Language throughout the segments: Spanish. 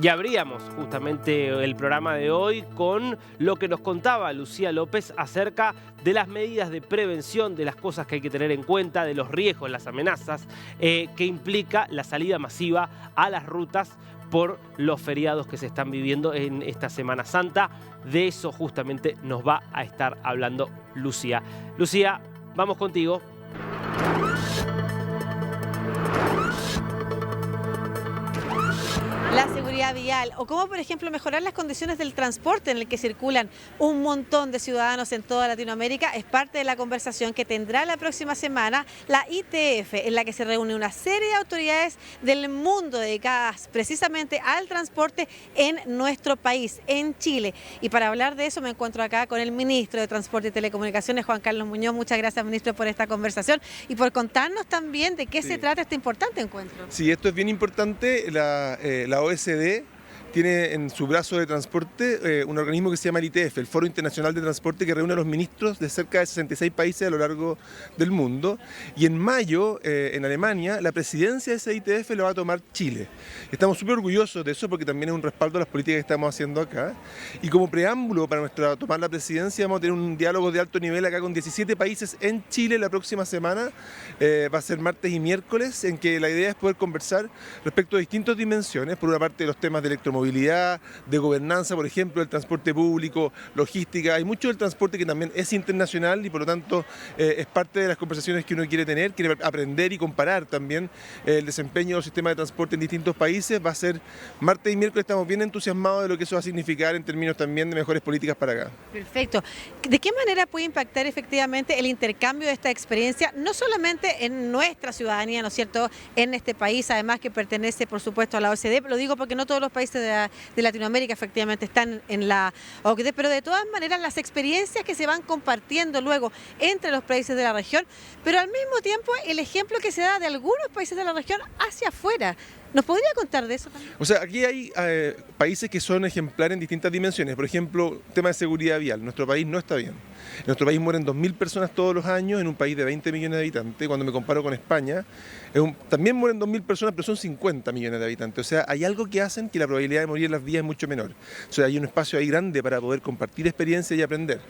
Y abríamos justamente el programa de hoy con lo que nos contaba Lucía López acerca de las medidas de prevención, de las cosas que hay que tener en cuenta, de los riesgos, las amenazas que implica la salida masiva a las rutas por los feriados que se están viviendo en esta Semana Santa. De eso justamente nos va a estar hablando Lucía. Lucía, vamos contigo. La seguridad vial o cómo, por ejemplo, mejorar las condiciones del transporte en el que circulan un montón de ciudadanos en toda Latinoamérica es parte de la conversación que tendrá la próxima semana la ITF, en la que se reúne una serie de autoridades del mundo dedicadas precisamente al transporte en nuestro país, en Chile. Y para hablar de eso me encuentro acá con el ministro de Transporte y Telecomunicaciones, Juan Carlos Muñoz. Muchas gracias, ministro, por esta conversación y por contarnos también de qué se trata este importante encuentro. Sí, esto es bien importante. La OSD tiene en su brazo de transporte un organismo que se llama el ITF, el Foro Internacional de Transporte, que reúne a los ministros de cerca de 66 países a lo largo del mundo. Y en mayo, en Alemania, la presidencia de ese ITF lo va a tomar Chile. Estamos súper orgullosos de eso porque también es un respaldo a las políticas que estamos haciendo acá. Y como preámbulo para tomar la presidencia, vamos a tener un diálogo de alto nivel acá con 17 países en Chile la próxima semana. Va a ser martes y miércoles, en que la idea es poder conversar respecto a distintas dimensiones. Por una parte, los temas de electromovilidad, de gobernanza, por ejemplo, del transporte público, logística. Hay mucho del transporte que también es internacional y por lo tanto es parte de las conversaciones que uno quiere aprender y comparar también el desempeño del sistema de transporte en distintos países. Va a ser martes y miércoles, estamos bien entusiasmados de lo que eso va a significar en términos también de mejores políticas para acá. Perfecto. ¿De qué manera puede impactar efectivamente el intercambio de esta experiencia, no solamente en nuestra ciudadanía, ¿no es cierto?, en este país, además que pertenece, por supuesto, a la OCDE, lo digo porque no todos los países de Latinoamérica efectivamente están en la OCDE, pero de todas maneras las experiencias que se van compartiendo luego entre los países de la región, pero al mismo tiempo el ejemplo que se da de algunos países de la región hacia afuera. ¿Nos podría contar de eso también? O sea, aquí hay países que son ejemplares en distintas dimensiones. Por ejemplo, tema de seguridad vial. Nuestro país no está bien. En nuestro país mueren 2.000 personas todos los años en un país de 20 millones de habitantes. Cuando me comparo con España, también mueren 2.000 personas, pero son 50 millones de habitantes. O sea, hay algo que hacen que la probabilidad de morir en las vías es mucho menor. O sea, hay un espacio ahí grande para poder compartir experiencias y aprender.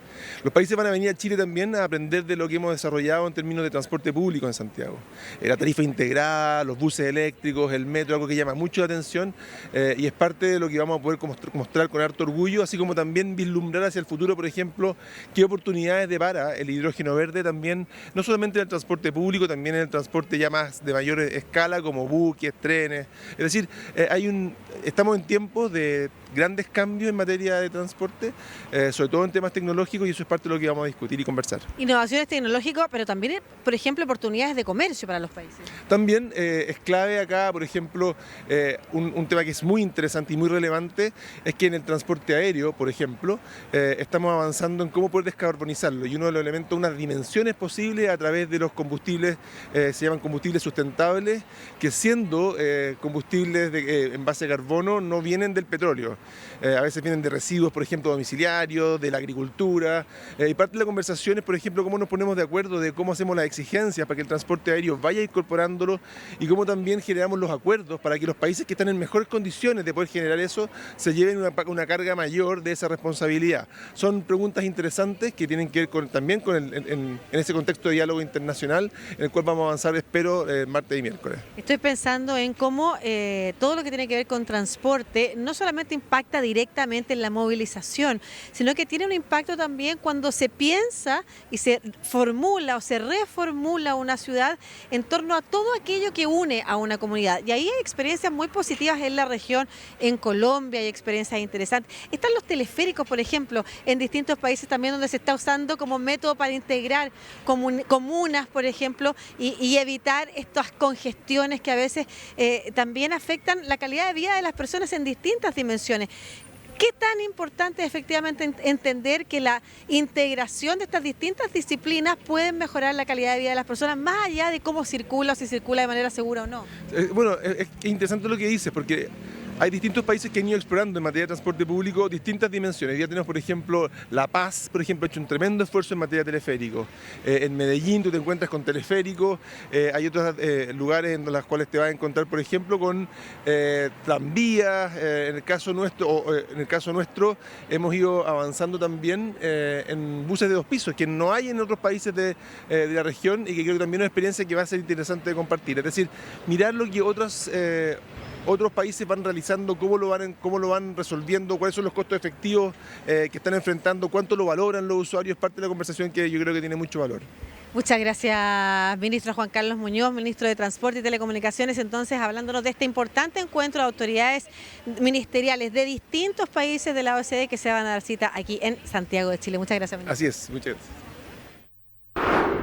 Los países van a venir a Chile también a aprender de lo que hemos desarrollado en términos de transporte público en Santiago. La tarifa integrada, los buses eléctricos, el metro, algo que llama mucho la atención y es parte de lo que vamos a poder mostrar con harto orgullo, así como también vislumbrar hacia el futuro, por ejemplo, qué oportunidades depara el hidrógeno verde también, no solamente en el transporte público, también en el transporte ya más de mayor escala, como buques, trenes. Es decir, estamos en tiempos de grandes cambios en materia de transporte, sobre todo en temas tecnológicos, y eso es parte de lo que vamos a discutir y conversar. Innovaciones tecnológicas, pero también, por ejemplo, oportunidades de comercio para los países. También es clave acá, por ejemplo, un tema que es muy interesante y muy relevante, es que en el transporte aéreo, por ejemplo, estamos avanzando en cómo poder descarbonizarlo, y uno de los elementos, unas dimensiones posibles a través de los combustibles, se llaman combustibles sustentables, que siendo combustibles en base a carbono no vienen del petróleo. A veces vienen de residuos, por ejemplo, domiciliarios, de la agricultura, y parte de la conversación es, por ejemplo, cómo nos ponemos de acuerdo de cómo hacemos las exigencias para que el transporte aéreo vaya incorporándolo y cómo también generamos los acuerdos para que los países que están en mejores condiciones de poder generar eso se lleven una carga mayor de esa responsabilidad. Son preguntas interesantes que tienen que ver también en ese contexto de diálogo internacional en el cual vamos a avanzar, espero, martes y miércoles. Estoy pensando en cómo todo lo que tiene que ver con transporte no solamente impacta directamente en la movilización, sino que tiene un impacto también cuando se piensa y se formula o se reformula una ciudad en torno a todo aquello que une a una comunidad. Y ahí hay experiencias muy positivas en la región, en Colombia hay experiencias interesantes. Están los teleféricos, por ejemplo, en distintos países también donde se está usando como método para integrar comunas, por ejemplo, y evitar estas congestiones que a veces también afectan la calidad de vida de las personas en distintas dimensiones. ¿Qué tan importante es efectivamente entender que la integración de estas distintas disciplinas pueden mejorar la calidad de vida de las personas, más allá de cómo circula o si circula de manera segura o no? Bueno, es interesante lo que dices, porque Hay distintos países que han ido explorando en materia de transporte público distintas dimensiones. Ya tenemos, por ejemplo, La Paz, por ejemplo, ha hecho un tremendo esfuerzo en materia de teleférico. En Medellín tú te encuentras con teleférico, hay otros lugares en los cuales te vas a encontrar, por ejemplo, con tranvías. En el caso nuestro, hemos ido avanzando también en buses de 2 pisos, que no hay en otros países de la región y que creo que también es una experiencia que va a ser interesante de compartir. Es decir, mirar lo que otros países van realizando, cómo lo van resolviendo, cuáles son los costos efectivos que están enfrentando, cuánto lo valoran los usuarios, parte de la conversación que yo creo que tiene mucho valor. Muchas gracias, ministro Juan Carlos Muñoz, ministro de Transporte y Telecomunicaciones, entonces hablándonos de este importante encuentro de autoridades ministeriales de distintos países de la OECD que se van a dar cita aquí en Santiago de Chile. Muchas gracias, ministro. Así es, muchas gracias.